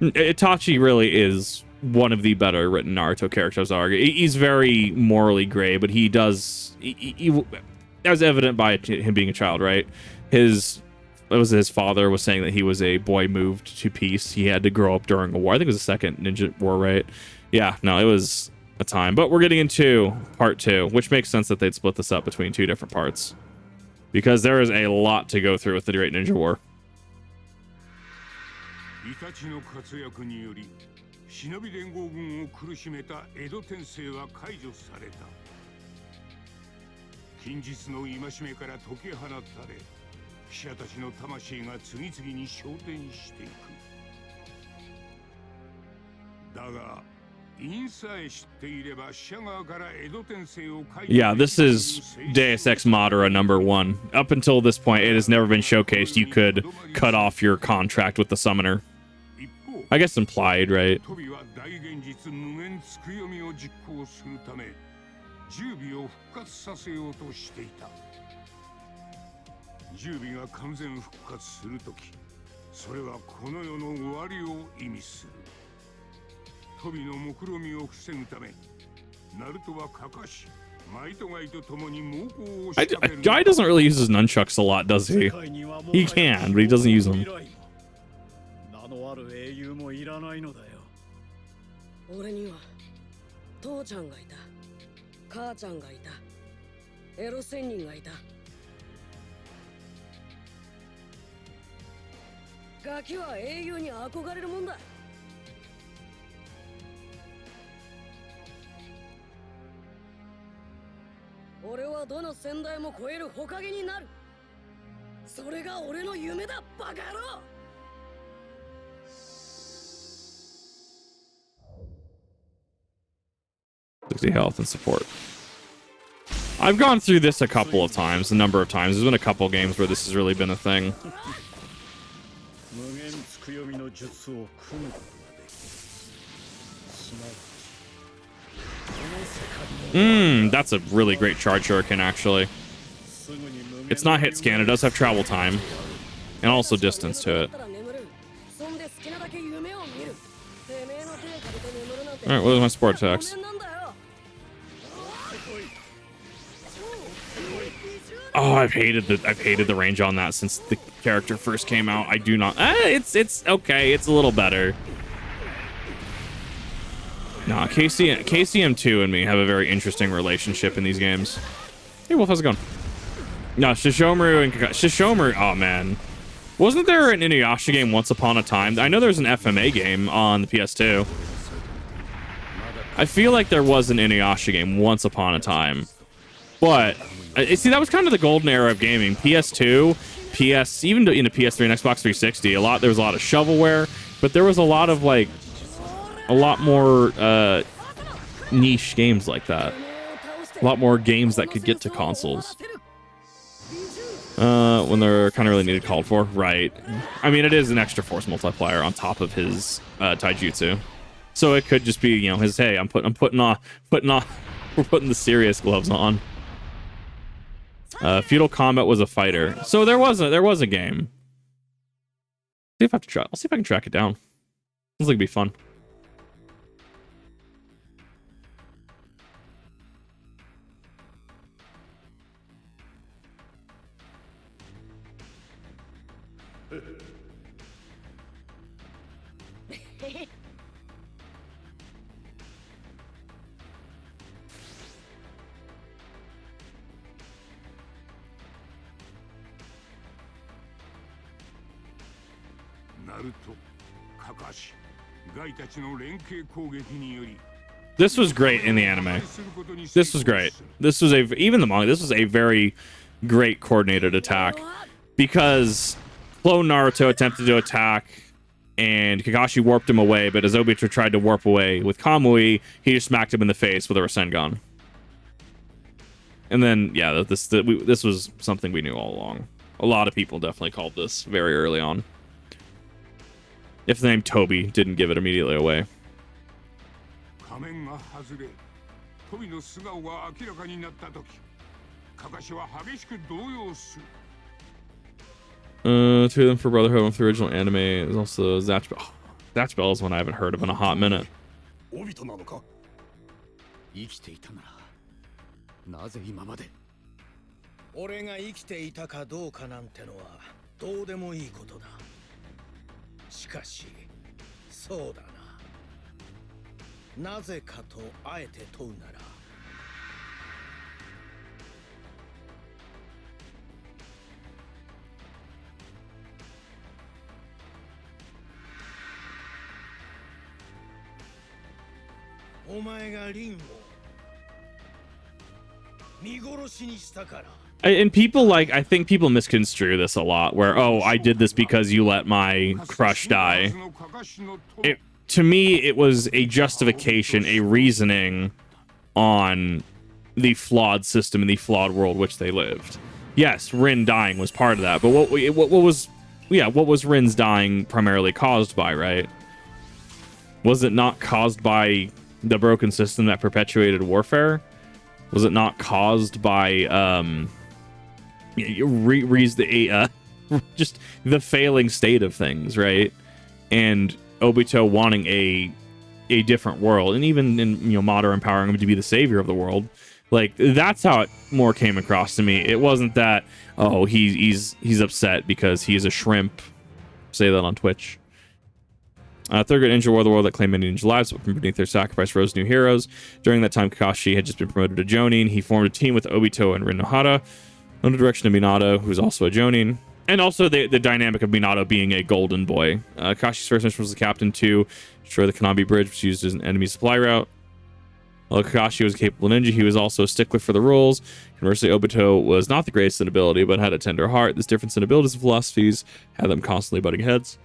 Itachi really is one of the better written Naruto characters. I argue he's very morally gray, but he does. That was evident by him being a child, right? His father was saying that he was a boy moved to peace. He had to grow up during a war. I think it was the second Ninja War, right? Yeah, no, it was a time. But we're getting into part 2, which makes sense that they'd split this up between 2 different parts, because there is a lot to go through with the Great Ninja War. イタチの活躍により忍び連合軍を苦しめた江戸天聖は解除された。近日の戒めから解き放たれ、記者たちの魂が次々に昇天していく。だが、因さえ知っていれば死者側から江戸天聖を解除。Yeah, this is Deus Ex Madara #1. Up until this point, it has never been showcased you could cut off your contract with the summoner. I guess implied, right? トビは大現実無限つくよみを実行するため、十尾を復活させようとしていた。十尾が完全復活するとき、それはこの世の終わりを意味する。トビの目論みを防ぐため、ナルトはカカシ、マイトガイと共に猛攻を仕掛ける。Guy doesn't really use his nunchucks a lot, does he? He can, but he doesn't use them. のある英雄もいらないのだよ。俺には父ちゃんがいた、母ちゃんがいた、エロ仙人がいた。ガキは英雄に憧れるもんだ。俺はどの先代も超える火影になる。それが俺の夢だ、バカ野郎。60 health and support. I've gone through this a couple of times, a number of times. There's been a couple of games where this has really been a thing. That's a really great charge shuriken, actually. It's not hit scan, it does have travel time, and also distance to it. Alright, what are my support attacks? Oh, I've hated the range on that since the character first came out. I do not. It's okay. It's a little better. Nah, KCM2 and me have a very interesting relationship in these games. Hey, Wolf, how's it going? No, Shishomaru and Shishomaru. Oh man, wasn't there an Inuyasha game once upon a time? I know there's an FMA game on the PS2. I feel like there was an Inuyasha game once upon a time, but see, that was kind of the golden era of gaming. PS2, PS, even in the PS3 and Xbox 360, there was a lot of shovelware, but there was a lot of like a lot more niche games like that. A lot more games that could get to consoles when they're kind of really needed, called for. Right. I mean, it is an extra force multiplier on top of his taijutsu, so it could just be, you know, his, hey, we're putting the serious gloves on. Feudal Combat was a fighter, so there was a game. See if I have to try. I'll see if I can track it down. Sounds like it'd be fun. This was great in the anime. This was great. This was even the manga. This was a very great coordinated attack, because clone Naruto attempted to attack and Kakashi warped him away, but as Obito tried to warp away with Kamui, he just smacked him in the face with a Rasengan. And then, yeah, this was something we knew all along. A lot of people definitely called this very early on. If the name Toby didn't give it immediately away. Two of them for Brotherhood, one for the original anime. There's also Zatch. Oh, That spell is one I haven't heard of in a hot minute. オビトなのか生きていたならなぜ今まで俺が生きていたかどうかなんてのはどうでもいいことだしかしそうだななぜかとあえて問うならお前がリンを見殺しにしたから And people like, I think people misconstrue this a lot where, oh, I did this because you let my crush die. To me, it was a justification, a reasoning on the flawed system and the flawed world which they lived. Yes, Rin dying was part of that, but what was Rin's dying primarily caused by, right? Was it not caused by the broken system that perpetuated warfare? Was it not caused by just the failing state of things, right? And Obito wanting a different world, and even in Madara empowering him to be the savior of the world. Like, that's how it more came across to me. It wasn't that, oh, he's upset because he is a shrimp. Say that on Twitch. Third grade ninja war, the world that claimed many ninja lives, but from beneath their sacrifice rose new heroes. During that time, Kakashi had just been promoted to Jonin. He formed a team with Obito and Rin Nohara under the direction of Minato, who's also a Jonin. And also the dynamic of Minato being a golden boy. Kakashi's first mission was the captain to destroy the Kanabi Bridge, which was used as an enemy supply route. Although Kakashi was a capable ninja, he was also a stickler for the rules. Conversely, Obito was not the greatest in ability, but had a tender heart. This difference in abilities and philosophies had them constantly butting heads.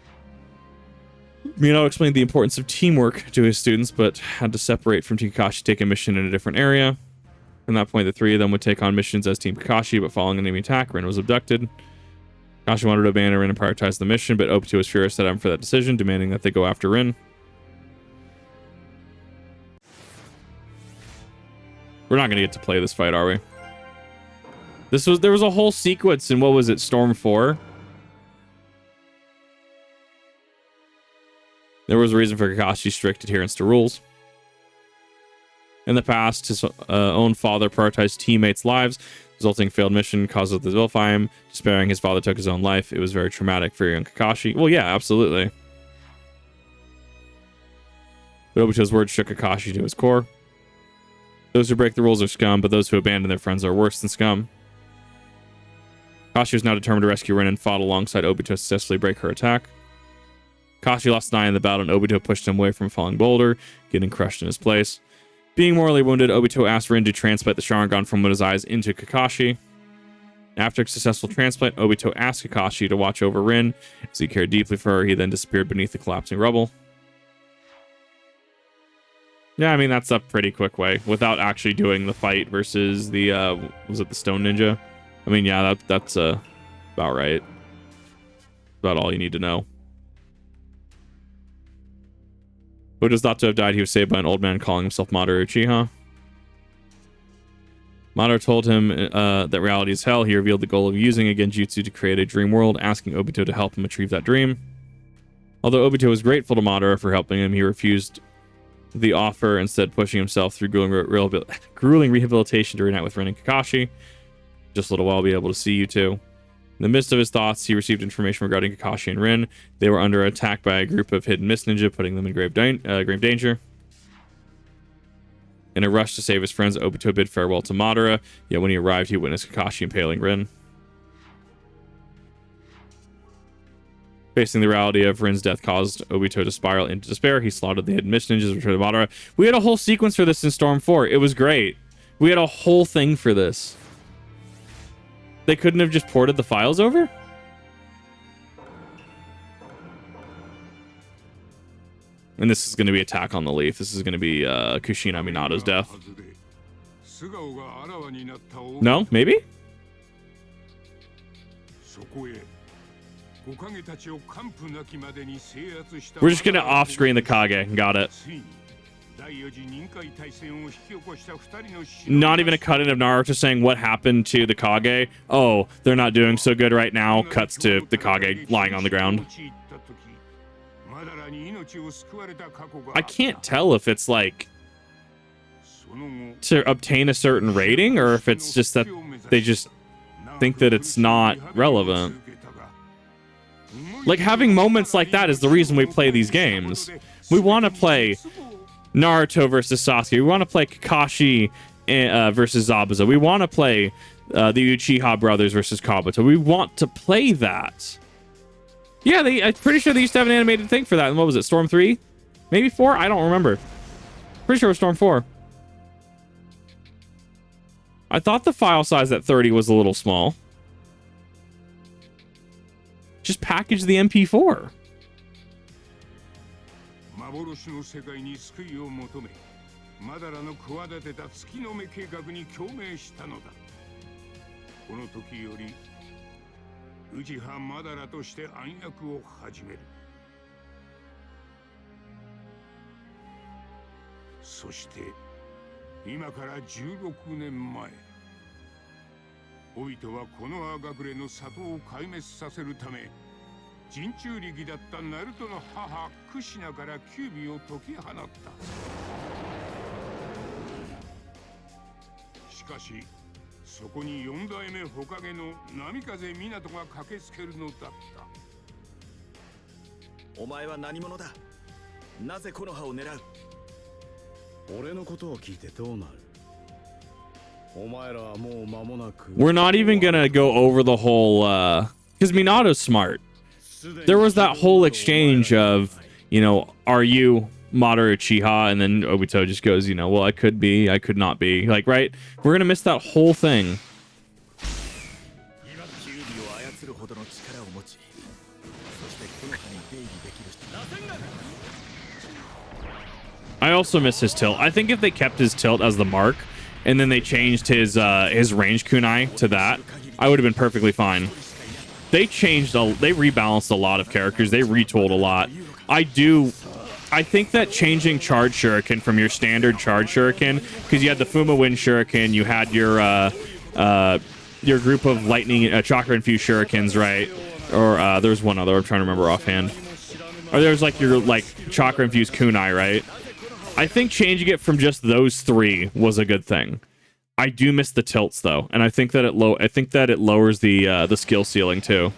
Minato explained the importance of teamwork to his students, but had to separate from Team Kakashi to take a mission in a different area. From that point, the three of them would take on missions as Team Kakashi, but following an enemy attack, Rin was abducted. Kakashi wanted to abandon Rin and prioritize the mission, but Obito was furious at him for that decision, demanding that they go after Rin. We're not going to get to play this fight, are we? There was a whole sequence in, what was it, Storm 4? There was a reason for Kakashi's strict adherence to rules. In the past, his own father prioritized teammates' lives, resulting in failed mission, caused the vilify him. Despairing, his father took his own life. It was very traumatic for young Kakashi. Well, yeah, absolutely. But Obito's words shook Kakashi to his core. Those who break the rules are scum, but those who abandon their friends are worse than scum. Kakashi was now determined to rescue Rin and fought alongside Obito to successfully break her attack. Kakashi lost an eye in the battle, and Obito pushed him away from a falling boulder, getting crushed in his place. Being mortally wounded, Obito asked Rin to transplant the Sharingan from his eyes into Kakashi. After a successful transplant, Obito asked Kakashi to watch over Rin. As he cared deeply for her, he then disappeared beneath the collapsing rubble. Yeah, I mean, that's a pretty quick way, without actually doing the fight versus the, was it the Stone Ninja? I mean, yeah, that's about right. About all you need to know. Obito's thought to have died. He was saved by an old man calling himself Madara Uchiha. Madara told him that reality is hell. He revealed the goal of using a genjutsu to create a dream world, asking Obito to help him achieve that dream. Although Obito was grateful to Madara for helping him, he refused the offer, instead pushing himself through grueling rehabilitation to reunite with Rin and Kakashi. Just a little while, I'll be able to see you two. In the midst of his thoughts, he received information regarding Kakashi and Rin. They were under attack by a group of hidden mist ninja, putting them in grave danger. In a rush to save his friends, Obito bid farewell to Madara, yet when he arrived, he witnessed Kakashi impaling Rin. Facing the reality of Rin's death caused Obito to spiral into despair. He slaughtered the hidden mist ninjas, returned to Madara. We had a whole sequence for this in Storm 4. It was great. We had a whole thing for this. They couldn't have just ported the files over? And this is going to be Attack on the Leaf. This is going to be Kushina Minato's death. No? Maybe? We're just going to off-screen the Kage. Got it. Not even a cut-in of Naruto saying what happened to the Kage. Oh, they're not doing so good right now. Cuts to the Kage lying on the ground. I can't tell if it's like to obtain a certain rating or if it's just that they just think that it's not relevant. Like, having moments like that is the reason we play these games. We want to play Naruto versus Sasuke. We want to play Kakashi versus Zabuza. We want to play the Uchiha brothers versus Kabuto. We want to play that. Yeah, I'm pretty sure they used to have an animated thing for that. And what was it, Storm 3? Maybe 4? I don't remember. Pretty sure it was Storm 4. I thought the file size at 30 was a little small. Just package the MP4. 幻の世界に救いを求め、マダラの企てた月の目計画に共鳴したのだ。この時より、ウジハ・マダラとして暗躍を始める。そして、今から16年前、オイトはこの葉隠れの里を壊滅させるため、人中力だったナルトの母クシナからキュービを解き放った。しかしそこに4代目火影の波風湊が駆けつけるのだった。お前は何者だ。なぜこの葉を狙う。俺のことを聞いてどうなる。お前らはもう間もなく。We're not even gonna go over the whole because Minato's smart. There was that whole exchange of, you know, are you Madara Uchiha? And then Obito just goes, you know, well, I could be, I could not be. Like, right? We're gonna miss that whole thing. I also miss his tilt. I think if they kept his tilt as the mark, and then they changed his range kunai to that, I would have been perfectly fine. They rebalanced a lot of characters. They retooled a lot. I think that changing charge shuriken from your standard charge shuriken, because you had the Fuma Wind shuriken, you had your group of lightning chakra infused shurikens, right? Or there's one other I'm trying to remember offhand. Or there's like your chakra infused kunai, right? I think changing it from just those three was a good thing. I do miss the tilts though, and I think that it lowers the skill ceiling too.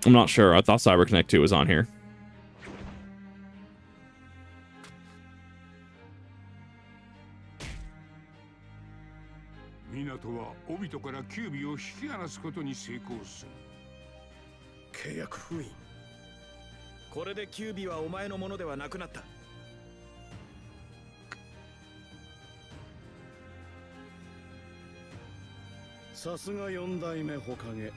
I'm not sure. I thought CyberConnect 2 was on here. 港はオビトからキュービを引き離すことに成功する。契約封印。これでキュービはお前のものではなくなった。さすが4代目火影。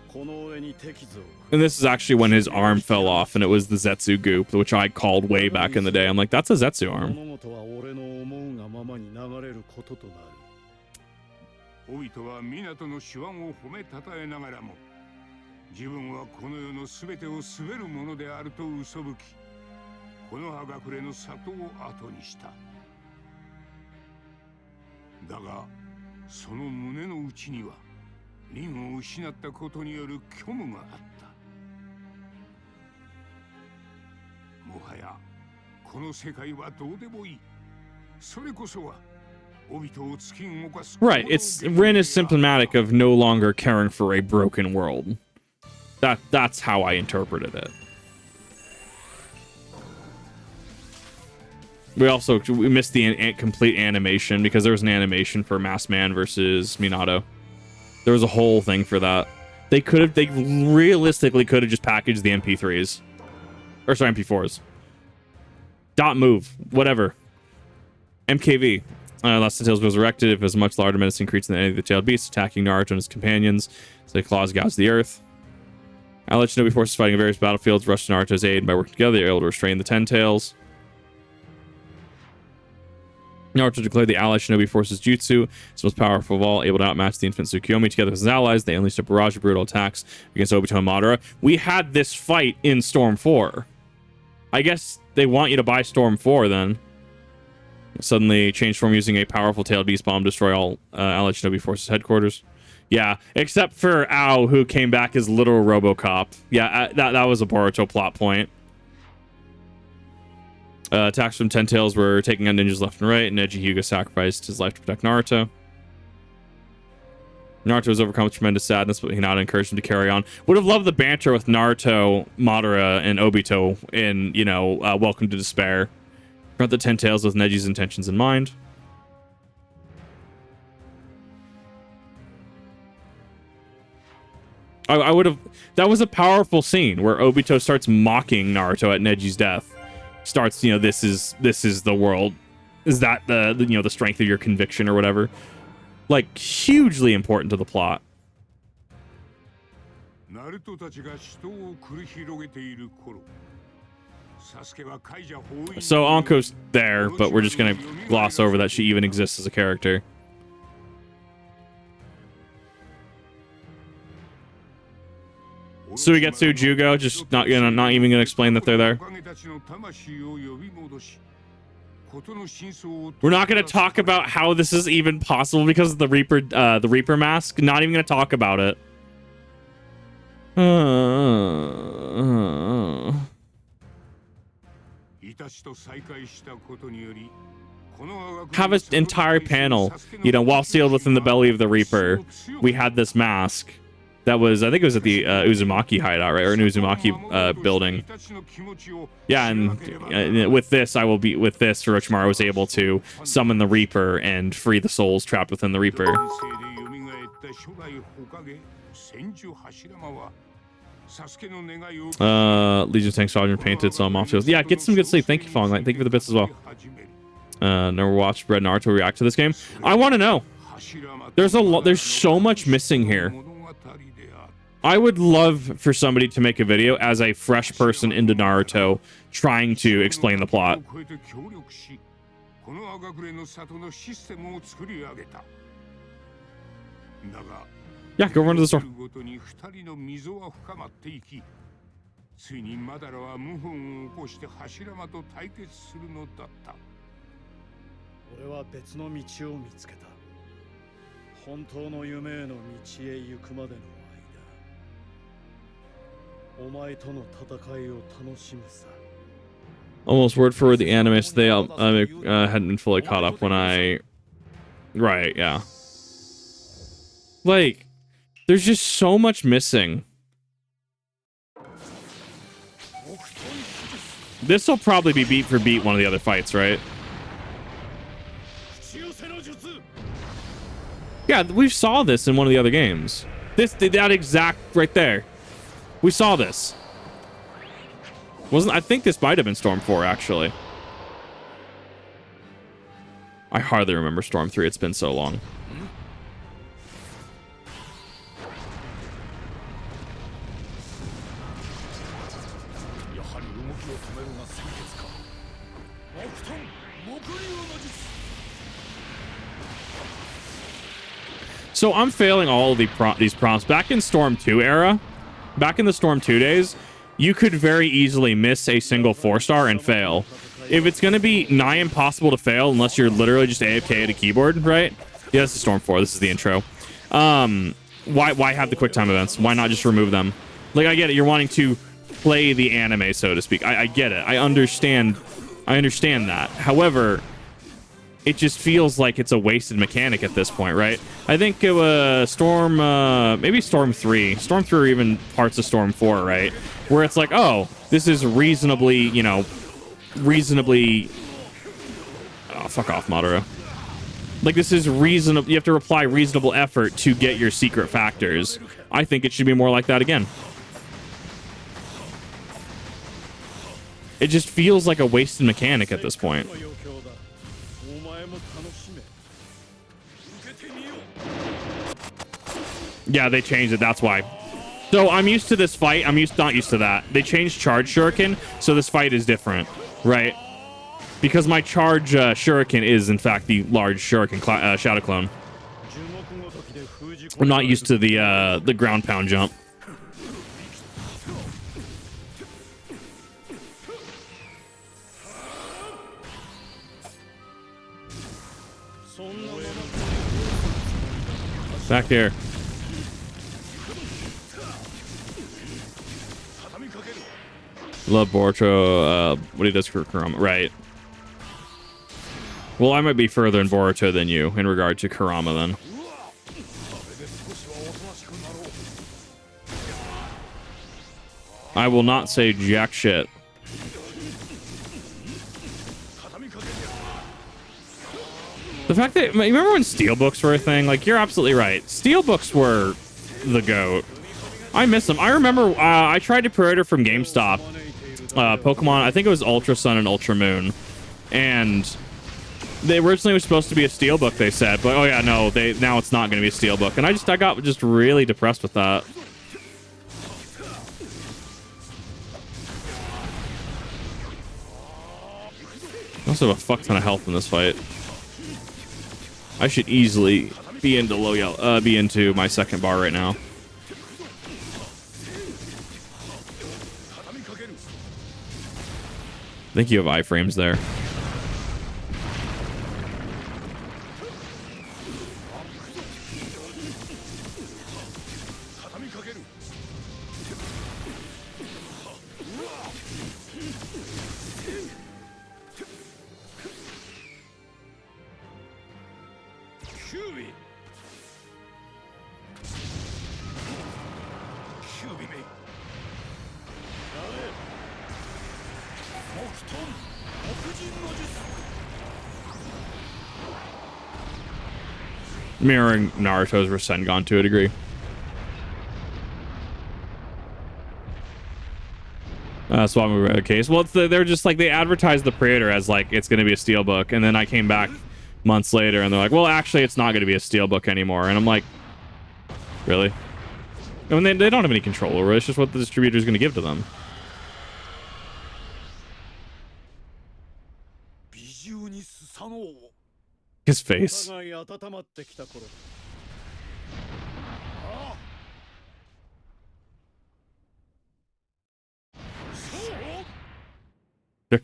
この上に敵像。And this is actually when his arm fell off, and it was the Zetsu goop, which I called way back in the day. I'm like, that's a Zetsu arm. オビトは港の手腕を褒めたたえながらも、自分はこの世のすべてを滑るものであると嘘吹き、この葉隠れの里を後にした。だが、その胸の内には、凛を失ったことによる虚無があった。もはや、この世界はどうでもいい。それこそは、Right, Rin is symptomatic of no longer caring for a broken world. That's how I interpreted it. We missed the complete animation because there was an animation for Masked Man versus Minato. There was a whole thing for that. They realistically could have just packaged the MP3s. Or sorry, MP4s. Dot move, whatever. MKV. Unless the tails was erected, if it was a much larger menacing creature than any of the tailed beasts, attacking Naruto and his companions, so the claws gouge the earth. Allied Shinobi forces fighting in various battlefields rush to Naruto's aid, and by working together, they are able to restrain the Ten Tails. Naruto declared the Allied Shinobi forces Jutsu, its most powerful of all, able to outmatch the infant Tsukuyomi. Together with his allies, they unleashed a barrage of brutal attacks against Obito and Madara. We had this fight in Storm 4. I guess they want you to buy Storm 4 then. Suddenly changed form using a powerful tailed beast bomb to destroy all Allied Shinobi forces headquarters. Yeah, except for Ao, who came back as literal RoboCop. Yeah, that was a Boruto plot point. Attacks from Ten Tails were taking on ninjas left and right, and Neji Hyuga sacrificed his life to protect Naruto. Naruto was overcome with tremendous sadness, but Hinata encouraged him to carry on. Would have loved the banter with Naruto, Madara, and Obito in, you know, Welcome to Despair. Confront the Ten Tails with Neji's intentions in mind. I would have... That was a powerful scene where Obito starts mocking Naruto at Neji's death. Starts, you know, this is the world. Is that the you know, the strength of your conviction or whatever? Like, hugely important to the plot. So Anko's there, but we're just gonna gloss over that she even exists as a character. Suigetsu, Jugo, just not even gonna explain that they're there. We're not gonna talk about how this is even possible because of the Reaper mask. Not even gonna talk about it. Have an entire panel, you know, while sealed within the belly of the Reaper, we had this mask. That was, I think it was at the Uzumaki hideout, right? Or an Uzumaki building. Yeah, and with this, Orochimaru was able to summon the Reaper and free the souls trapped within the Reaper. Legion Tank Squadron painted, so I'm off to. Yeah, get some good sleep. Thank you, Falling Light. Thank you for the bits as well. Never watched Red Naruto react to this game. I want to know. There's so much missing here. I would love for somebody to make a video as a fresh person into Naruto trying to explain the plot. Yeah, go run to the store. Almost word for word the anime, so they hadn't been fully caught up when I... Right, yeah. Like, there's just so much missing. This will probably be beat for beat one of the other fights, right? Yeah, we saw this in one of the other games. That exact right there. We saw this. I think this might have been Storm 4, actually. I hardly remember Storm 3. It's been so long. So I'm failing all of these prompts. Back in Storm 2 era, back in the Storm 2 days, you could very easily miss a single 4-star and fail. If it's going to be nigh impossible to fail unless you're literally just AFK at a keyboard, right? Yeah, this is Storm 4. This is the intro. Why have the QuickTime events? Why not just remove them? Like, I get it. You're wanting to play the anime, so to speak. I get it. I understand that. However, it just feels like it's a wasted mechanic at this point, right? I think it was maybe Storm 3. Storm 3 or even parts of Storm 4, right? Where it's like, oh, this is reasonably, you know, oh, fuck off, Madara. Like, this is reasonable. You have to apply reasonable effort to get your secret factors. I think it should be more like that again. It just feels like a wasted mechanic at this point. Yeah, they changed it. That's why. So I'm used to this fight. Not used to that. They changed charge shuriken, so this fight is different, right? Because my charge shuriken is, in fact, the large shuriken shadow clone. I'm not used to the ground pound jump. Back here. Love Boruto, what he does for Kurama. Right. Well, I might be further in Boruto than you in regard to Kurama then. I will not say jack shit. The fact that, remember when steelbooks were a thing? Like, you're absolutely right. Steelbooks were the GOAT. I miss them. I remember I tried to pre-order from GameStop Pokemon, I think it was Ultra Sun and Ultra Moon, and they originally were supposed to be a steelbook, they said, but oh yeah, no, now it's not going to be a steelbook, and I got just really depressed with that. I also have a fuck ton of health in this fight. I should easily be into low yellow, be into my second bar right now. I think you have iframes there. Mirroring Naruto's Rasengan to a degree. Swap move out of case. Well, they're just like, they advertised the pre-order as like it's going to be a steelbook, and then I came back months later and they're like, well, actually, it's not going to be a steelbook anymore. And I'm like, really? I mean, they don't have any control over it. It's just what the distributor is going to give to them. His face. Their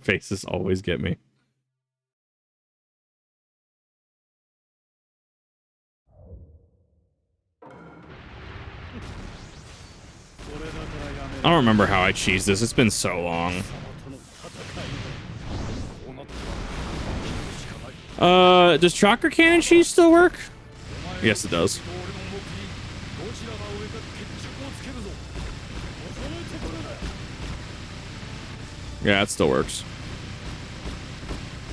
faces always get me. I don't remember how I cheesed this. It's been so long. Does Chakra Cannon cheese still work? Yes, it does. Yeah, it still works.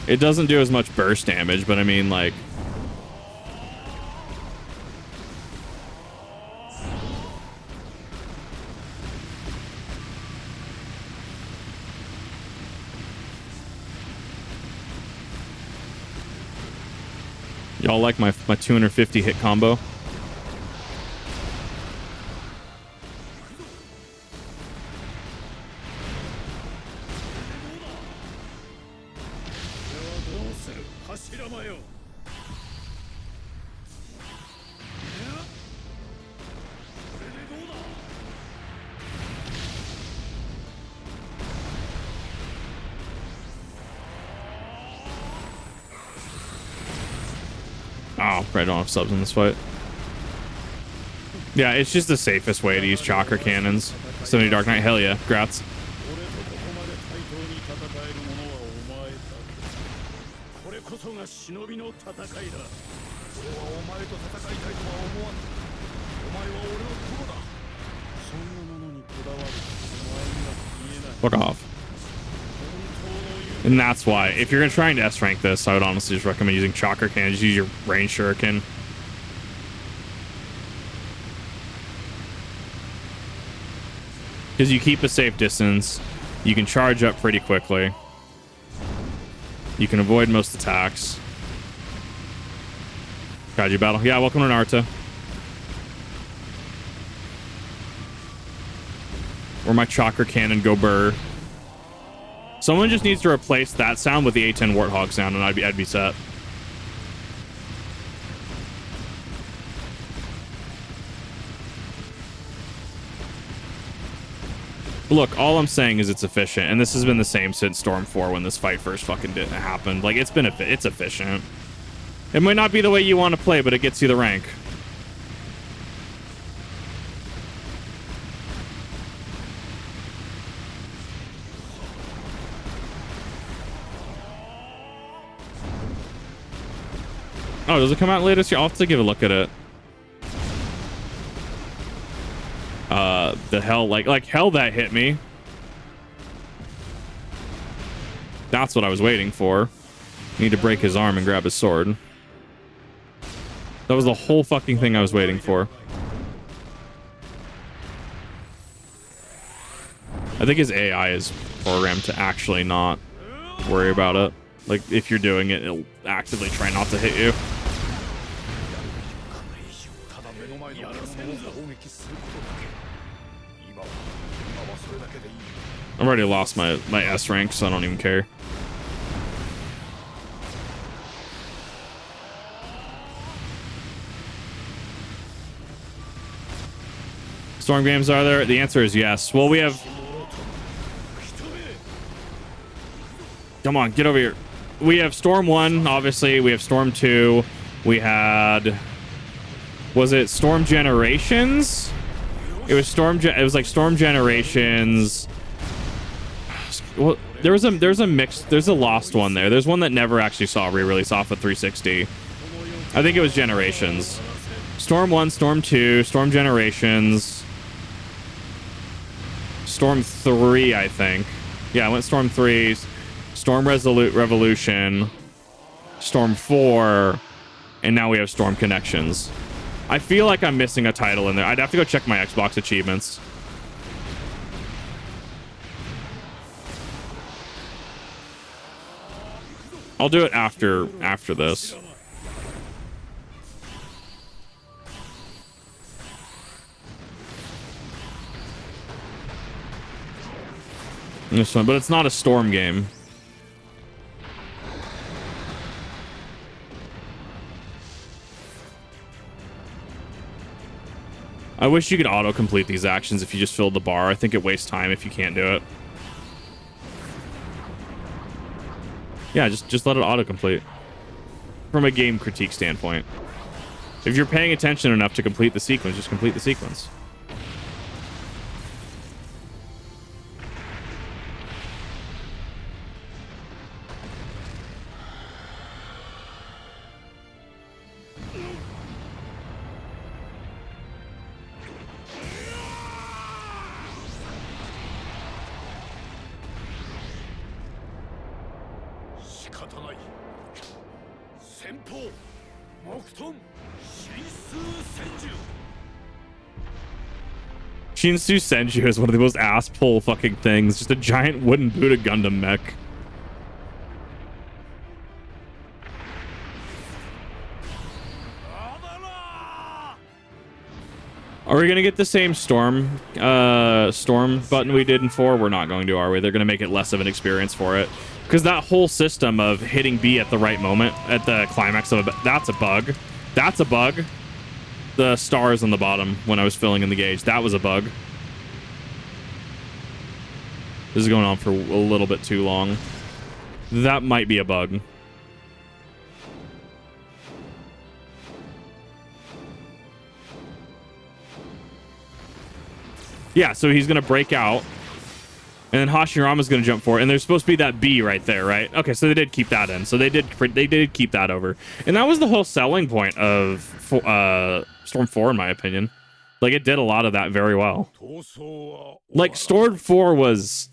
It doesn't do as much burst damage, but I mean, like... Y'all like my 250 hit combo? Oh, I don't have subs in this fight. Yeah, it's just the safest way to use Chakra Cannons. 70 Dark Knight, hell yeah, grats. Fuck off. And that's why, if you're trying to S rank this, I would honestly just recommend using Chakra Cannon. Just use your range shuriken. Because you keep a safe distance, you can charge up pretty quickly, you can avoid most attacks. Kaiju battle. Yeah, welcome to Naruto. Or my Chakra Cannon go burr. Someone just needs to replace that sound with the A10 Warthog sound, and I'd be set. Look, all I'm saying is it's efficient, and this has been the same since Storm 4 when this fight first fucking happened. Like, it's efficient. It might not be the way you want to play, but it gets you the rank. Oh, does it come out later this year? I'll have to give a look at it. The hell, like hell that hit me. That's what I was waiting for. Need to break his arm and grab his sword. That was the whole fucking thing I was waiting for. I think his AI is programmed to actually not worry about it. Like, if you're doing it, it'll actively try not to hit you. I've already lost my S rank, so I don't even care. Storm games are there? The answer is yes. Well, we have... Come on, get over here. We have Storm 1, obviously. We have Storm 2. We had... Was it Storm Generations? It was it was like Storm Generations. Well, there's a mix. There's a lost one there. There's one that never actually saw a re-release off of 360. I think it was Generations. Storm 1, Storm 2, Storm Generations. Storm 3, I think. Yeah, I went Storm 3, Storm Revolution, Storm 4, and now we have Storm Connections. I feel like I'm missing a title in there. I'd have to go check my Xbox achievements. I'll do it after this. This one, but it's not a Storm game. I wish you could auto-complete these actions if you just filled the bar. I think it wastes time if you can't do it. Yeah, just let it auto-complete. From a game critique standpoint. If you're paying attention enough to complete the sequence, just complete the sequence. Shinsu Senju is one of the most ass-pull fucking things. Just a giant wooden Buddha Gundam mech. Are we gonna get the same storm button we did in 4? We're not going to, are we? They're gonna make it less of an experience for it. Because that whole system of hitting B at the right moment, at the climax of that's a bug. That's a bug. The stars on the bottom when I was filling in the gauge, that was a bug. This is going on for a little bit too long. That might be a bug. Yeah, so he's gonna break out, and then Hashirama's gonna jump for it, and there's supposed to be that B right there, right? Okay, so they did keep that in. So they did keep that over, and that was the whole selling point of Storm 4, in my opinion. Like, it did a lot of that very well. Like, Storm 4 was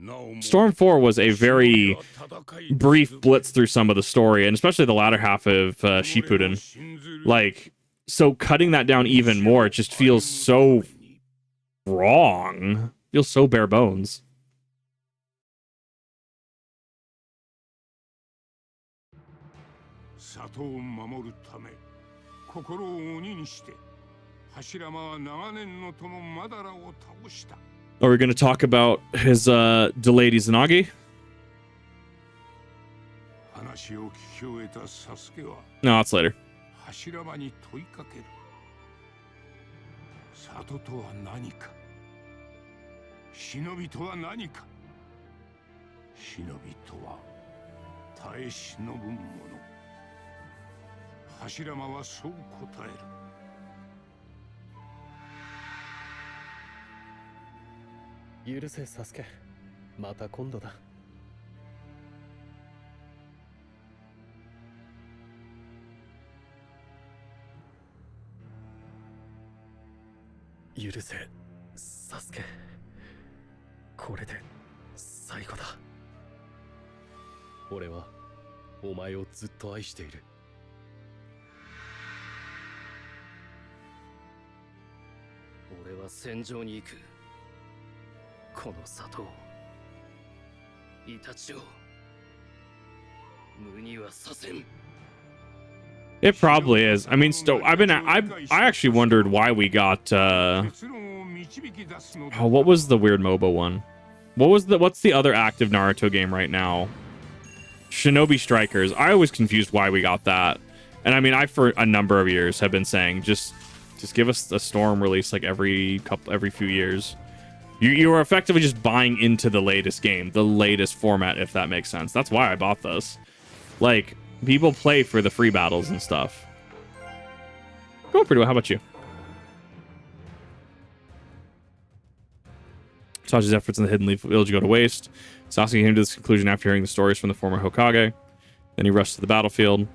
a very brief blitz through some of the story, and especially the latter half of Shippuden. Like, so cutting that down even more, it just feels so wrong. Feels so bare bones. Are we going to talk about his delayed Izanagi? No, it's later. 忍びとは何か。忍びとは耐え忍ぶ者。柱間はそう答える。許せ、サスケ。また今度だ。許せサスケこれで最後だ俺はお前をずっと愛している俺は戦場に行くこの里をイタチを無にはさせん It probably is. I mean, I actually wondered why we got what was the weird MOBA one? What's the other active Naruto game right now? Shinobi Strikers. I always confused why we got that. And I mean, I for a number of years have been saying just give us a Storm release like every few years. You are effectively just buying into the latest game, the latest format, if that makes sense. That's why I bought this. Like, people play for the free battles and stuff. Going pretty well. How about you? Sasuke's efforts in the Hidden Leaf Village go to waste. Sasuke came to this conclusion after hearing the stories from the former Hokage. Then he rushed to the battlefield,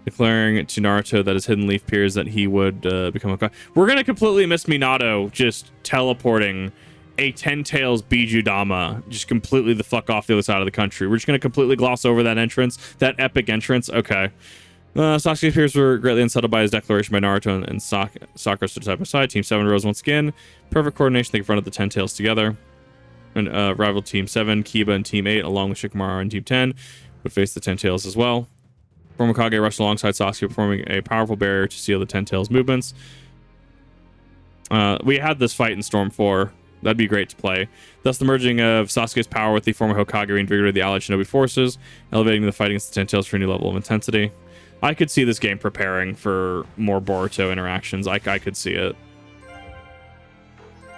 declaring to Naruto that his Hidden Leaf peers that he would become Hokage. We're going to completely miss Minato just teleporting a 10 Tails Bijudama just completely the fuck off the other side of the country. We're just going to completely gloss over that entrance, that epic entrance. Okay. Sasuke's peers were greatly unsettled by his declaration by Naruto and Sakura stood side by side. Team 7 rose once again. Perfect coordination. They confronted the 10 Tails together. And rival Team 7, Kiba, and Team 8, along with Shikamaru and Team 10, would face the 10 Tails as well. Former Hokage rushed alongside Sasuke, performing a powerful barrier to seal the 10 Tails movements. We had this fight in Storm 4. That'd be great to play. Thus, the merging of Sasuke's power with the former Hokage reinvigorated the allied shinobi forces, elevating the fight against the 10 Tails for a new level of intensity. I could see this game preparing for more Boruto interactions. I could see it.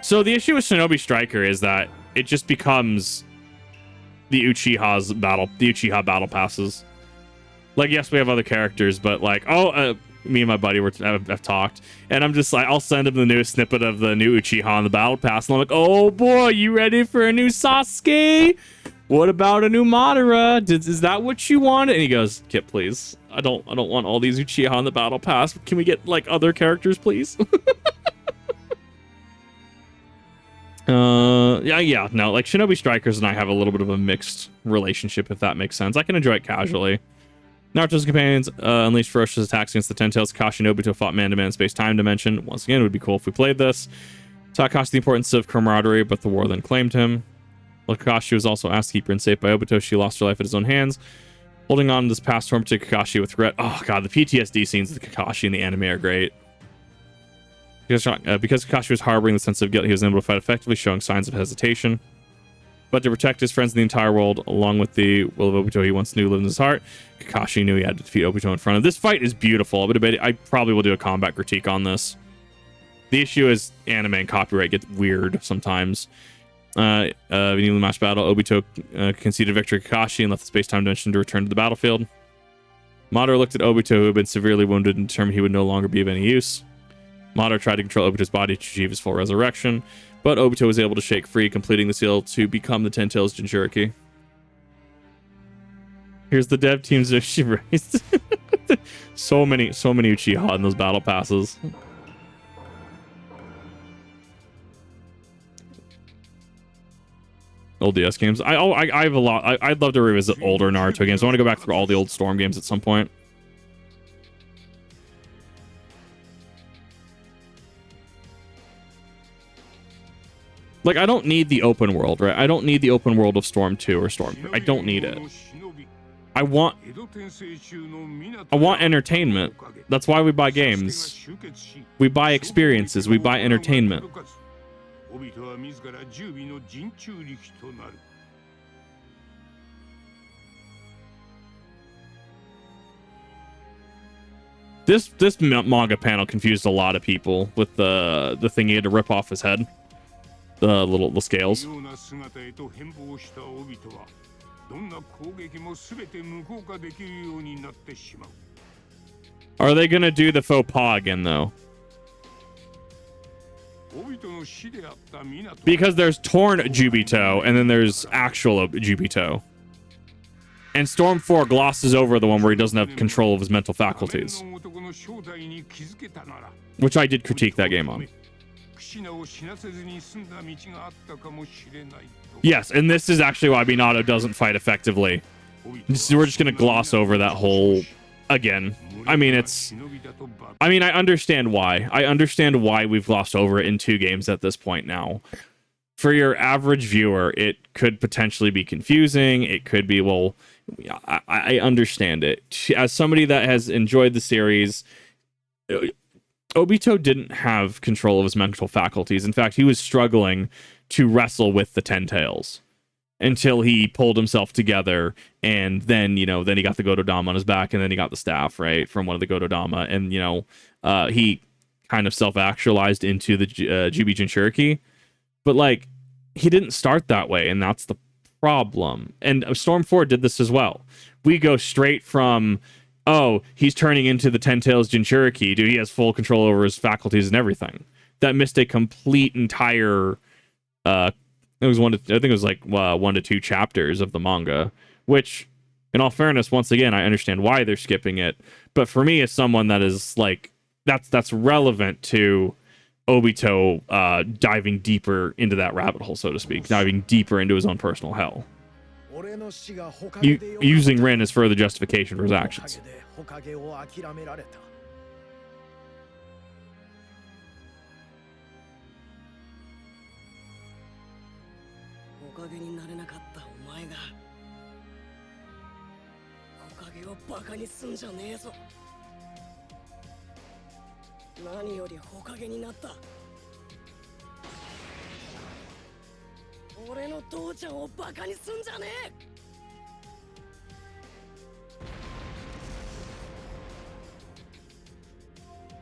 So the issue with Shinobi Striker is that it just becomes the Uchiha battle passes. Like, yes, we have other characters, but like, me and my buddy have talked, and I'm just like, I'll send him the newest snippet of the new Uchiha on the battle pass, and I'm like, oh boy, you ready for a new Sasuke? What about a new Madara? Is that what you want? And he goes, Kip, please. I don't want all these Uchiha on the battle pass. Can we get like other characters, please? Yeah, no, like Shinobi Strikers and I have a little bit of a mixed relationship, if that makes sense. I can enjoy it casually. Naruto's companions unleashed ferocious attacks against the 10 Tails. Kakashi and Obito fought man-to-man in space-time dimension. Once again, it would be cool if we played this. Taught Kakashi the importance of camaraderie, but the war then claimed him. While Kakashi was also asked to keep her safe by Obito, she lost her life at his own hands. Holding on to this past torment to Kakashi with regret. Oh god, the PTSD scenes of Kakashi in the anime are great. Because Kakashi was harboring the sense of guilt, he was unable to fight effectively, showing signs of hesitation. But to protect his friends in the entire world, along with the will of Obito he once knew lived in his heart, Kakashi knew he had to defeat Obito in front of him. This fight is beautiful, but I probably will do a combat critique on this. The issue is anime and copyright gets weird sometimes. In the match battle, Obito conceded victory to Kakashi and left the space-time dimension to return to the battlefield. Madara looked at Obito, who had been severely wounded, and determined he would no longer be of any use. Madara tried to control Obito's body to achieve his full resurrection, but Obito was able to shake free, completing the seal to become the 10 Tails Jinchuriki. Here's the dev teams that she raised. so many Uchiha in those battle passes. Old DS games. I have a lot. I'd love to revisit older Naruto games. I want to go back through all the old Storm games at some point. Like, I don't need the open world, right? I don't need the open world of Storm 2 or Storm 3. I don't need it. I want entertainment. That's why we buy games. We buy experiences. We buy entertainment. This manga panel confused a lot of people with the thing he had to rip off his head. The scales. Are they gonna do the faux pas again though? Because there's torn Jubito and then there's actual Jubito. And Storm 4 glosses over the one where he doesn't have control of his mental faculties. Which I did critique that game on. Yes, and this is actually why Minato doesn't fight effectively. We're just gonna gloss over that whole again. I mean, I understand why. I understand why we've glossed over it in 2 games at this point now. For your average viewer, it could potentially be confusing. It could be, well, I understand it. As somebody that has enjoyed the series, Obito didn't have control of his mental faculties. In fact, he was struggling to wrestle with the Ten Tails until he pulled himself together, and then, then he got the Gododama on his back, and then he got the staff, right, from one of the Gododama, and, he kind of self-actualized into the Jubi Jinchuriki. But, like, he didn't start that way, and that's the problem. And Storm 4 did this as well. We go straight from, oh, he's turning into the Ten Tails Jinchuriki, dude, he has full control over his faculties and everything. That missed a complete entire, I think it was like 1 to 2 chapters of the manga, which, in all fairness, once again, I understand why they're skipping it. But for me, as someone that is like, that's relevant to Obito diving deeper into that rabbit hole, so to speak, diving deeper into his own personal hell. Using Rin as further justification for his actions.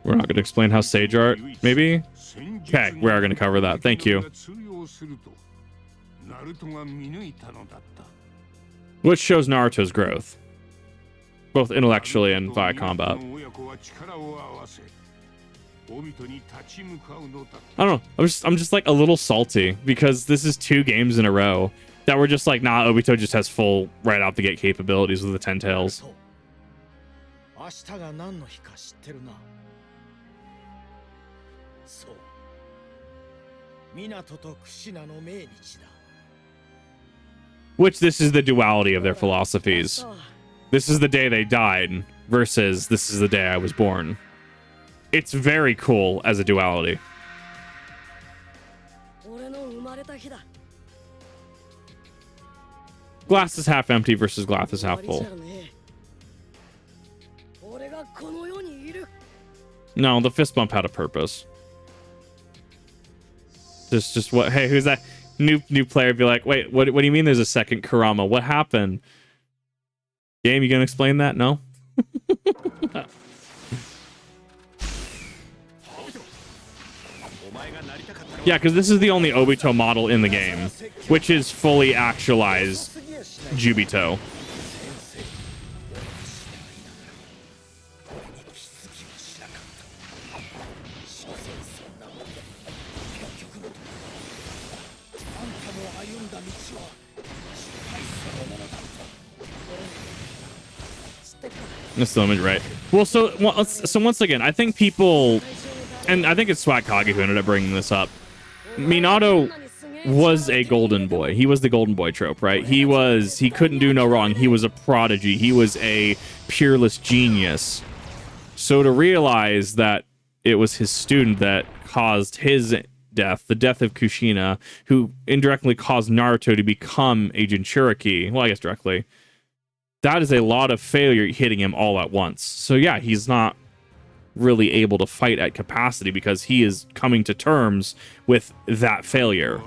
We're not going to explain how Sage Art, maybe? Okay, we are going to cover that. Thank you. Which shows Naruto's growth, both intellectually and via combat. I don't know. I'm just like a little salty because this is 2 games in a row that we're just like, nah, Obito just has full right out the gate capabilities with the Ten Tails. Which this is the duality of their philosophies. This is the day they died versus this is the day I was born. It's very cool as a duality. Glass is half empty versus glass is half full. No, the fist bump had a purpose. Just what? Hey, who's that? New player be like, wait, what do you mean there's a second Kurama? What happened? Game, you gonna explain that? No? Yeah, because this is the only Obito model in the game, which is fully actualized Jubito. That's the image, right? Well, so once again, I think people, and I think it's Swag Kage who ended up bringing this up. Minato was a golden boy. He was the golden boy trope, right? He couldn't do no wrong. He was a prodigy. He was a peerless genius. So to realize that it was his student that caused his death, the death of Kushina, who indirectly caused Naruto to become a Jinchuriki, well, I guess directly, that is a lot of failure hitting him all at once. So yeah, he's not really able to fight at capacity because he is coming to terms with that failure.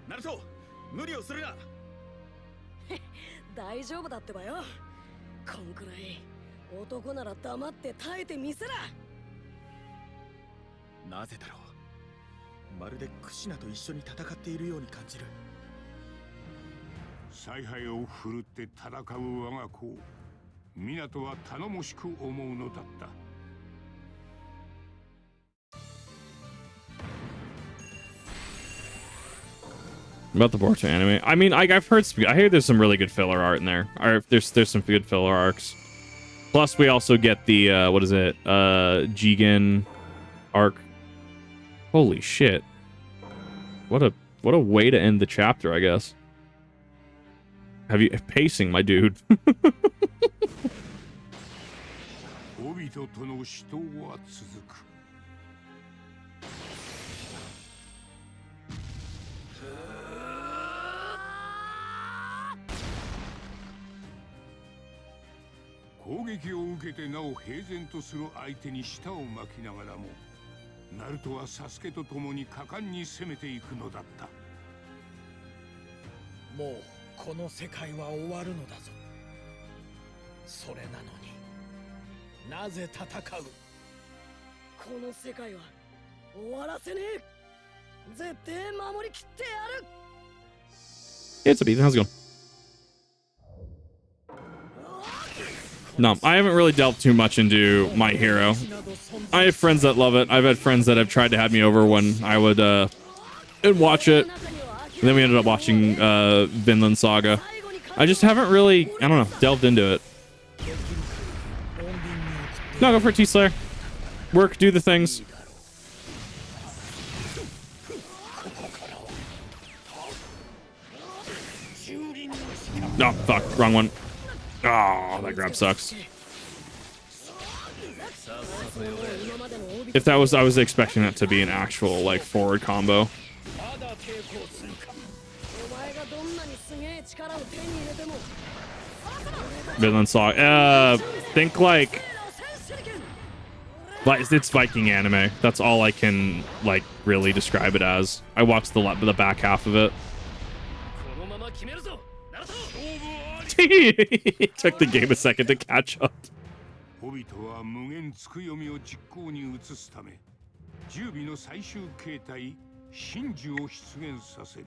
Naruto, 無理をするな。大丈夫だってばよ。こんくらい男なら黙って耐えてみせら。なぜだろう。まるでクシナと一緒に戦っているように感じる。采配を振るって戦う我が子、湊は頼もしく思うのだった。About the Boruto anime. I mean, I've heard. I hear there's some really good filler art in there. Or there's some good filler arcs. Plus, we also get the what is it? Jigen arc. Holy shit! What a way to end the chapter, I guess. Have you pacing, my dude? 人との死闘は続く。攻撃を受けてなお平然とする相手に舌を巻きながらも、ナルトはサスケと共に果敢に攻めていくのだった。もうこの世界は終わるのだぞ。それなのになぜ戦う？この世界は終わらせねえ。絶対守りきってやる。 It's a beat. How's it going? No, I haven't really delved too much into My Hero. I have friends that love it. I've had friends that have tried to have me over when I would watch it. And then we ended up watching Vinland Saga. I just haven't really, I don't know, delved into it. No, go for it, T-Slayer. Work, do the things. Oh, fuck. Wrong one. Oh, that grab sucks. If that was, I was expecting that to be an actual, like, forward combo. Vinland Saga. Think like it's Viking anime. That's all I can like really describe it as. I watched the back half of it. It took the game a second to catch up. Obito は無限つく読みを実行に移すため、十尾の最終形態真珠を出現させる。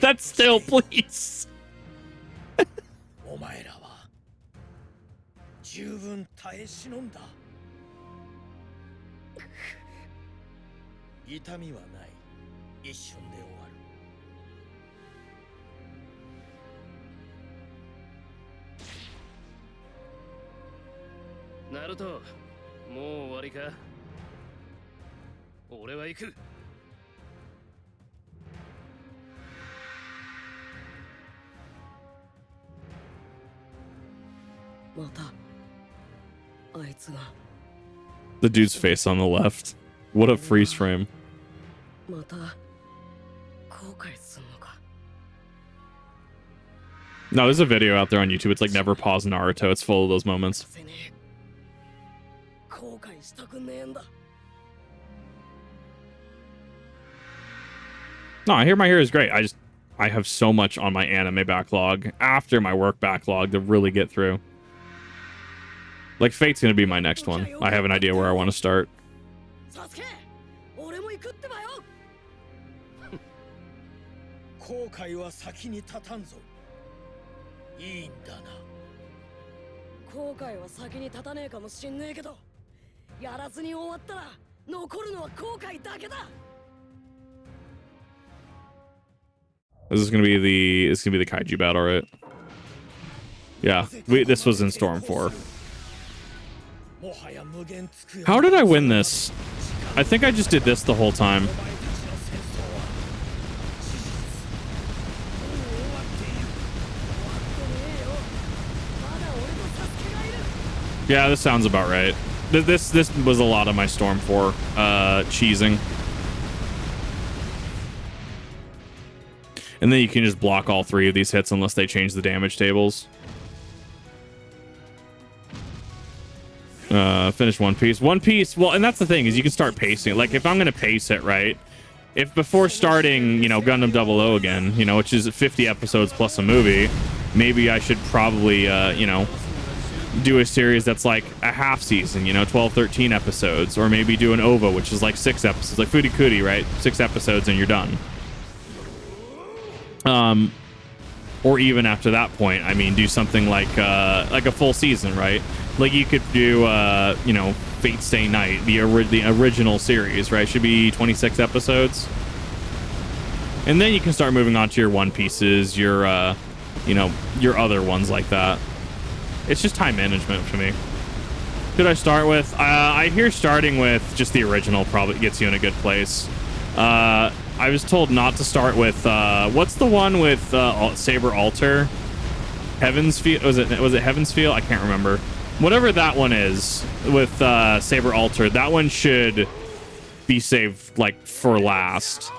That's still, please. お前らは十分耐え忍んだ。痛みはない。一瞬で終わる。ナルト、もう終わりか。俺は行く。またあいつが The dude's face on the left. What a freeze frame. また後悔すんのか。 No, there's a video out there on YouTube. It's like Never Pause Naruto. It's full of those moments. 後悔したくねえんだ。 No, I hear My Hero is great. I have so much on my anime backlog after my work backlog to really get through. Like Fate's gonna be my next one. I have an idea where I want to start. サスケ、俺も行くってばよ。後悔は先に立たんぞ。いいんだな。後悔は先に立たねえかもしんねえけど、やらずに終わったら残るのは後悔だけだ。 This is gonna be the kaiju battle, right? Yeah, this was in Storm 4. How did I win this? I think I just did this the whole time. Yeah, this sounds about right. This was a lot of my Storm 4 cheesing. And then you can just block all three of these hits unless they change the damage tables. Finish One Piece. One Piece, well, and that's the thing, is you can start pacing it. Like, if I'm going to pace it, right? If before starting, you know, Gundam 00 again, you know, which is 50 episodes plus a movie, maybe I should probably, you know, do a series that's like a half season, 12, 13 episodes, or maybe do an OVA, which is like 6 episodes, like Furikuri, right? 6 episodes and you're done. Or even after that point, I mean, do something like a full season, right? Like you could do, Fate Stay Night, the original series, right? Should be 26 episodes. And then you can start moving on to your One Pieces, your other ones like that. It's just time management for me. Should I start with? I hear starting with just the original probably gets you in a good place. I was told not to start with what's the one with Saber Altar? Heaven's Field? Was it Heaven's Field? I can't remember. Whatever that one is with Saber Altar, that one should be saved like for last.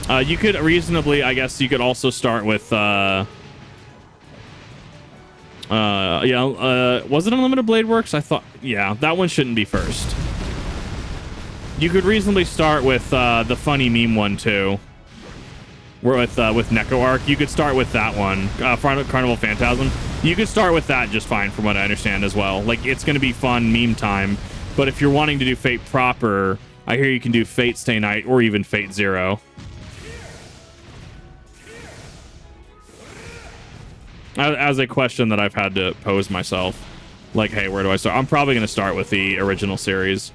You could reasonably, I guess, you could also start with, was it Unlimited Blade Works? I thought, yeah, that one shouldn't be first. You could reasonably start with the funny meme one too. With Neko Arc, you could start with that one. Carnival Phantasm. You could start with that just fine, from what I understand as well. Like, it's going to be fun meme time. But if you're wanting to do Fate proper, I hear you can do Fate Stay Night or even Fate Zero. As a question that I've had to pose myself, like, hey, where do I start? I'm probably going to start with the original series.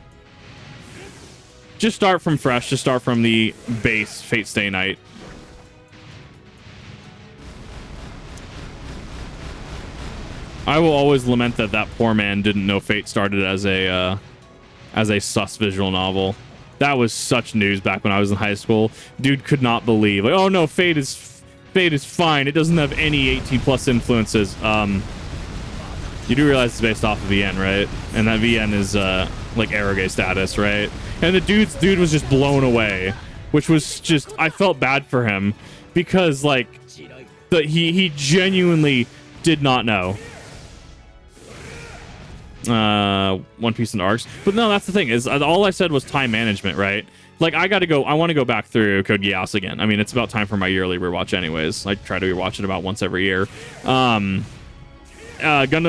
Just start from fresh. Just start from the base Fate Stay Night. I will always lament that poor man didn't know Fate started as a sus visual novel. That was such news back when I was in high school. Dude could not believe, like, oh no, Fate is fine. It doesn't have any 18+ influences. You do realize it's based off of VN, right? And that VN is like Eroge status, right? And the dude was just blown away, which was just, I felt bad for him because like he genuinely did not know. One Piece and arcs, but no, that's the thing is all I said was time management, right? Like I want to go back through Code Geass again. I mean, it's about time for my yearly rewatch anyways. I try to rewatch it about once every year. Gundam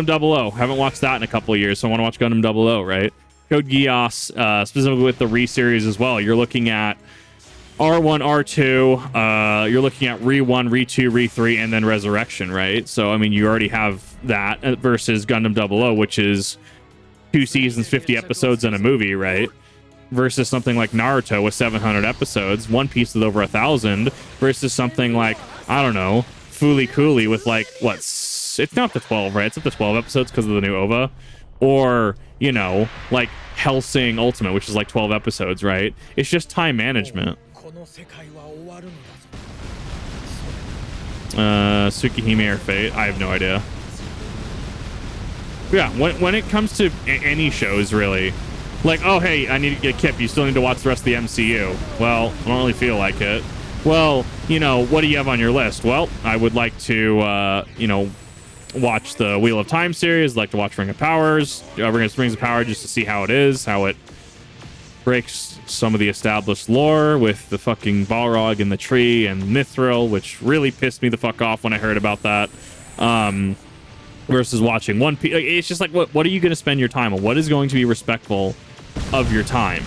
00, haven't watched that in a couple of years, so I want to watch Gundam 00, right? Code Geass, specifically with the Re-series as well. You're looking at R1, R2, you're looking at Re-1, Re-2, Re-3, and then Resurrection, right? So, I mean, you already have that versus Gundam 00, which is 2 seasons, 50 episodes, and a movie, right? Versus something like Naruto with 700 episodes, One Piece with over 1,000, versus something like, I don't know, Fooly Cooly with like, what, it's not up to 12, right? It's up to 12 episodes because of the new OVA. Or, you know, like Hellsing Ultimate, which is like 12 episodes, right? It's just time management. Tsukihime or Fate? I have no idea. Yeah, when it comes to any shows, really, like, oh, hey, I need to get Kip. You still need to watch the rest of the MCU. Well, I don't really feel like it. Well, you know, what do you have on your list? Well, I would like to, you know, watch the Wheel of Time series. I'd like to watch Ring of Powers. Rings of Power just to see how it is, how it breaks some of the established lore with the fucking Balrog in the tree and Mithril, which really pissed me the fuck off when I heard about that. Versus watching One Piece. It's just like, what are you going to spend your time on? What is going to be respectful of your time?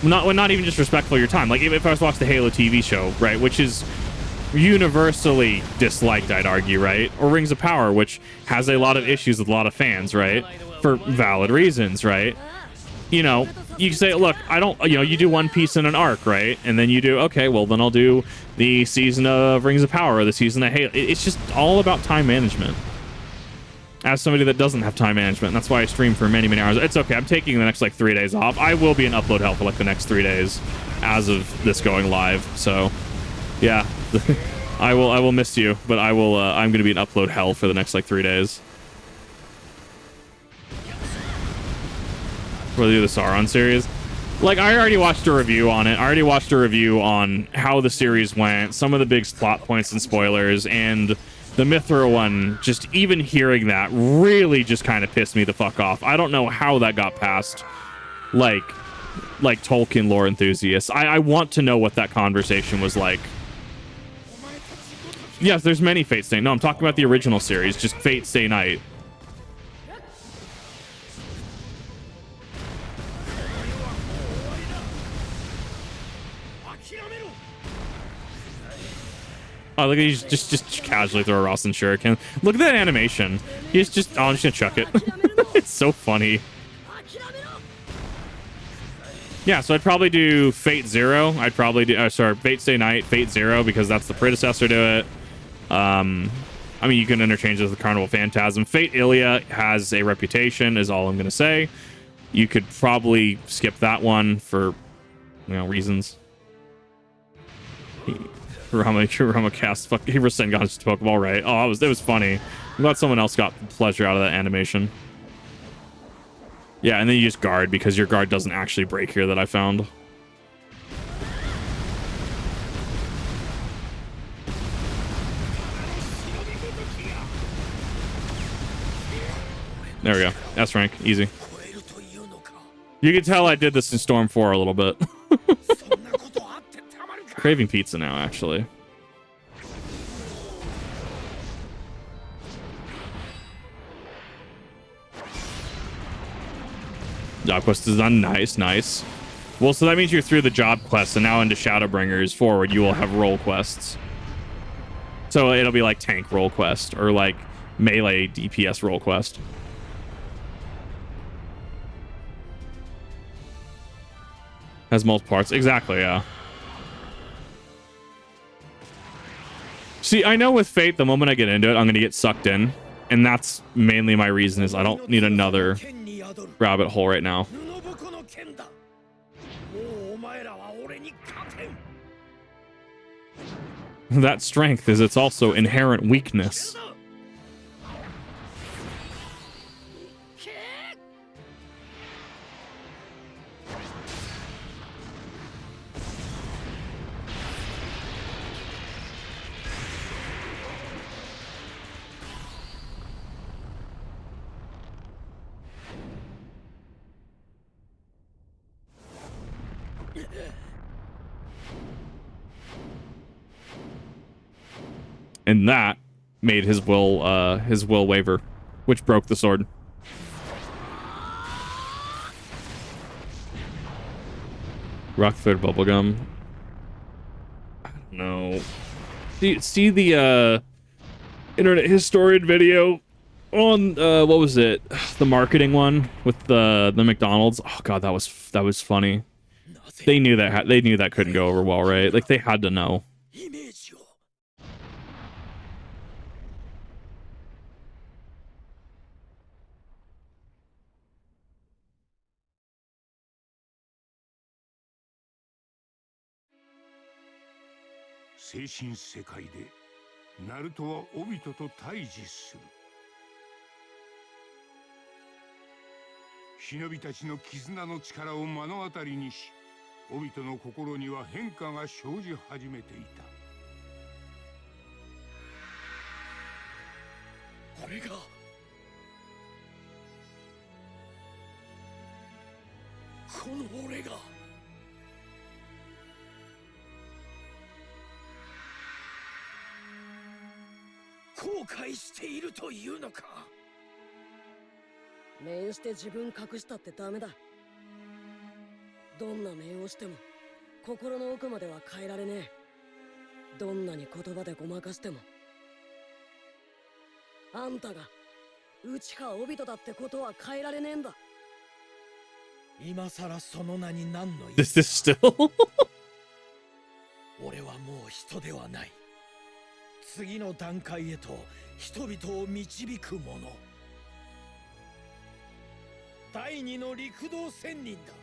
Not even just respectful of your time. Like if I was to watch the Halo TV show, right, which is universally disliked, I'd argue, right? Or Rings of Power, which has a lot of issues with a lot of fans, right? For valid reasons, right? You know, you say, look, I don't, you know, you do One Piece in an arc, right? And then you do, okay, well, then I'll do the season of Rings of Power or the season of Halo. It's just all about time management. As somebody that doesn't have time management, that's why I stream for many, many hours. It's okay. I'm taking the next like 3 days off. I will be in upload hell for like the next 3 days as of this going live. So yeah, I will miss you, but I'm going to be in upload hell for the next like 3 days. For the Sauron series. Like, I already watched a review on it. I already watched a review on how the series went, some of the big plot points and spoilers, and the Mithril one, just even hearing that really just kind of pissed me the fuck off. I don't know how that got past, like Tolkien lore enthusiasts. I want to know what that conversation was like. Yes, there's many Fate Stay. No, I'm talking about the original series, just Fate Stay Night. Oh, look at he's just casually throw a Rasen Shuriken. Look at that animation. He's just oh, I'm just gonna chuck it. It's so funny. Yeah, so I'd probably do Fate Zero. I'd probably do sorry, Fate Stay Night, Fate Zero, because that's the predecessor to it. I mean, you can interchange it with the Carnival Phantasm. Fate Ilia has a reputation, is all I'm gonna say. You could probably skip that one for reasons. Rama cast fuck he Rasengan's just Pokeball, right? Oh, it was funny. I'm glad someone else got pleasure out of that animation. Yeah, and then you just guard because your guard doesn't actually break here that I found. There we go. S rank, easy. You can tell I did this in Storm 4 a little bit. Craving pizza now, actually. Job quest is done. Nice, nice. Well, so that means you're through the job quest, and now into Shadowbringers forward, you will have role quests. So it'll be like tank role quest or like melee DPS role quest. Has multiple parts. Exactly, yeah. See, I know with Fate, the moment I get into it, I'm going to get sucked in. And that's mainly my reason is I don't need another rabbit hole right now. That strength is its also inherent weakness. And that made his will waver, which broke the sword. Rock thread bubblegum. I don't know. See the internet historian video on what was it? The marketing one with the McDonald's. Oh god, that was funny. They knew that couldn't go over well, right? Like they had to know. Naruto はオビトと対峙する。忍びたちの絆の力を目の当たりにし、オビトの心には変化が生じ始めていた。俺がこの俺が後悔しているというのか。面して自分隠したってダメだ。どんな面をしても心の奥までは変えられねえ。どんなに言葉でごまかしても。あんたが内かオビトだってことは変えられねえんだ。今さらその名に何の意味。This is still 俺はもう人ではない。次の段階へと人々を導く者。第二の陸道仙人だ。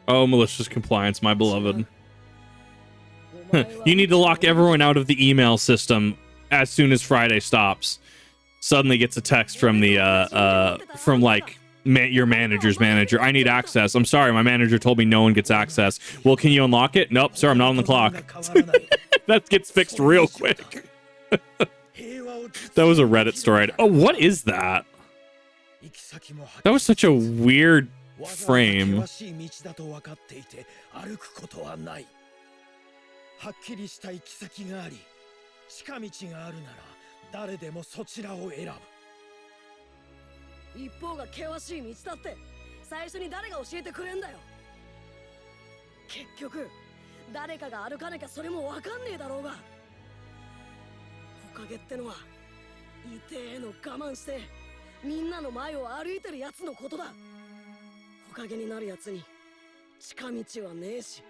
Oh, malicious compliance, my beloved. You need to lock everyone out of the email system as soon as Friday stops. Suddenly gets a text from the from like your manager's manager. I need access. I'm sorry, my manager told me no one gets access. Well, can you unlock it? Nope, sir, I'm not on the clock. That gets fixed real quick. That was a Reddit story. Oh, what is that? That was such a weird frame. はっきりした行き先があり、近道があるなら誰でもそちらを選ぶ。一方が険しい道だって最初に誰が教えてくれんだよ。結局誰かが歩かなきゃそれもわかんねえだろうが。火影ってのは痛えの我慢してみんなの前を歩いてるやつのことだ。火影になるやつに近道はねえし、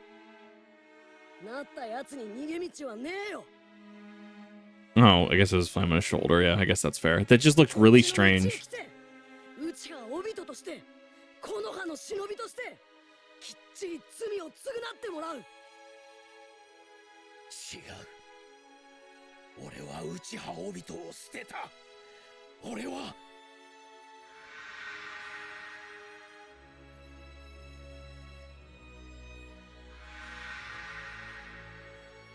なったやつに逃げ道はねえよ。 Oh, I guess it was flame on his shoulder. Yeah, I guess that's fair. That just looked really strange. うちがオビトとしてこの葉の忍びとしてきっちり罪を償ってもらう。違う。俺は内葉オビトを捨てた。俺は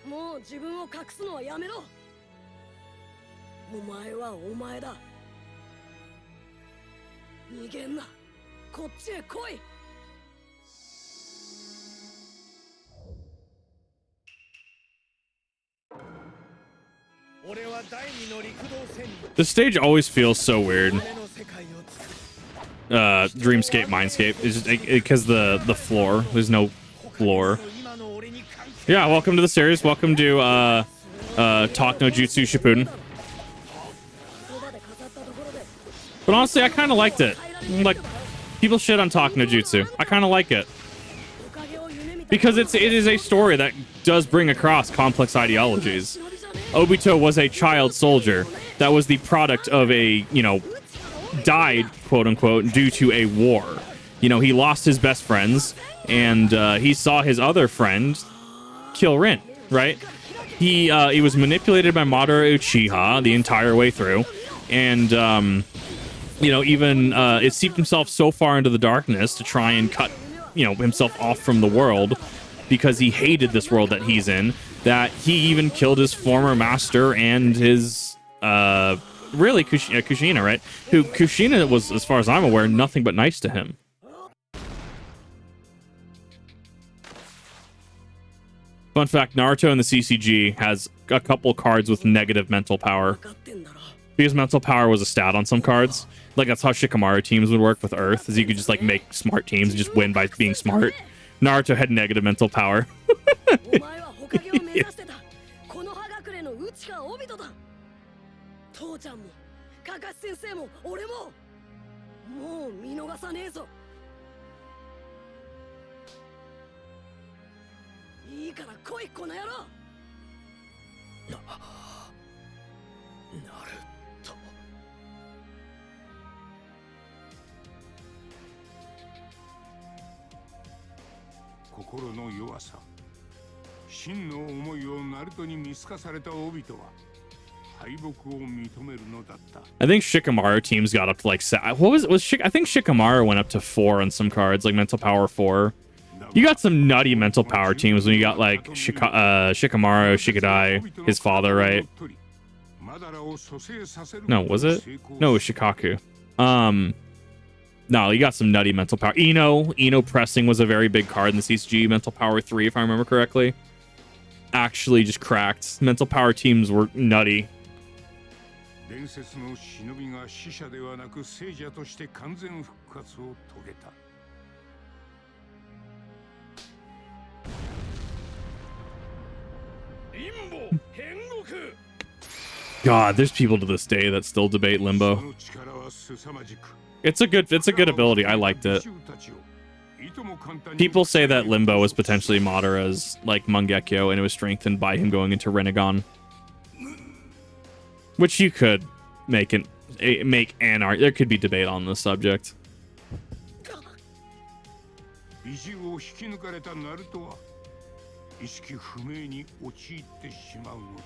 もう自分を隠すのはやめろ。お前はお前だ。逃げんな。こっちへ来い。俺は第二の陸道戦に The stage always feels so weird. 俺の世界を作る。 Dreamscape, Mindscape is just because the floor. There's no floor. 今の俺に関係 Yeah, welcome to the series. Welcome to Talk No Jutsu Shippuden. 言葉で語ったところで But honestly, I kind of liked it. Like, people shit on Talk No Jutsu. I kind of like it おかげを夢見た because it is a story that does bring across complex ideologies. 忍びじゃねえ。 Obito was a child soldier that was the product of a, died, quote unquote, due to a war. He lost his best friends, and he saw his other friend kill Rin, right? He was manipulated by Madara Uchiha the entire way through, and, even it seeped himself so far into the darkness to try and cut, himself off from the world because he hated this world that he's in, that he even killed his former master and his, really Kushina, right? Who Kushina was, as far as I'm aware, nothing but nice to him. Fun fact, Naruto in the CCG has a couple cards with negative mental power. 分かってんだろ。 Because mental power was a stat on some cards. Like, that's how Shikamaru teams would work with Earth, is you could just, make smart teams and just win by being smart. Naruto had negative mental power. お前は火影を目指してた。この葉隠れの内葉オビトだ。父ちゃんもカカシ先生も俺ももう見逃さねえぞ。いいから来いこの野郎。なると心の弱さ、真の思いをナルトに見透かされたオビトは敗北を認めるのだった。 I think Shikamaru teams got up to I think Shikamaru went up to 4 on some cards, like mental power 4. You got some nutty mental power teams when you got Shikamaru, Shikadai, his father, right? No, was it? No, it was Shikaku. No, you got some nutty mental power. Ino pressing was a very big card in the CCG. Mental power 3, if I remember correctly. Actually just cracked. Mental power teams were nutty. 伝説の忍びが死者ではなく聖者として完全復活を遂げた。 God, there's people to this day that still debate Limbo. その力は凄まじく。 It's a good ability. I liked it. People say that Limbo was potentially Madara's Mangekyo, and it was strengthened by him going into Rinnegan. Which you could make an art. There could be debate on this subject. 美獣を引き抜かれたナルトは意識不明に陥ってしまうのだっ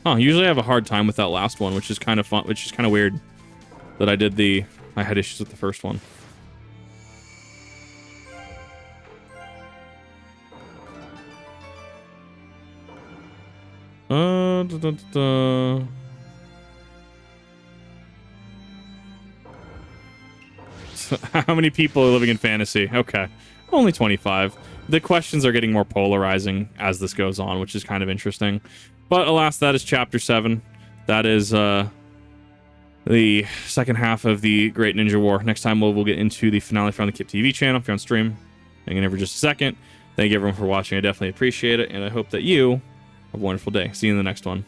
た。 Huh, usually I have a hard time with that last one, which is kind of fun, which is kind of weird that I had issues with the first one. Da, da, da, da. How many people are living in fantasy? Okay. Only 25. The questions are getting more polarizing as this goes on, which is kind of interesting. But alas, that is chapter 7. That is the second half of the Great Ninja War. Next time we'll get into the finale from the Kip TV channel if you're on stream. Hang in there for just a second. Thank you everyone for watching. I definitely appreciate it, and I hope that you have a wonderful day. See you in the next one.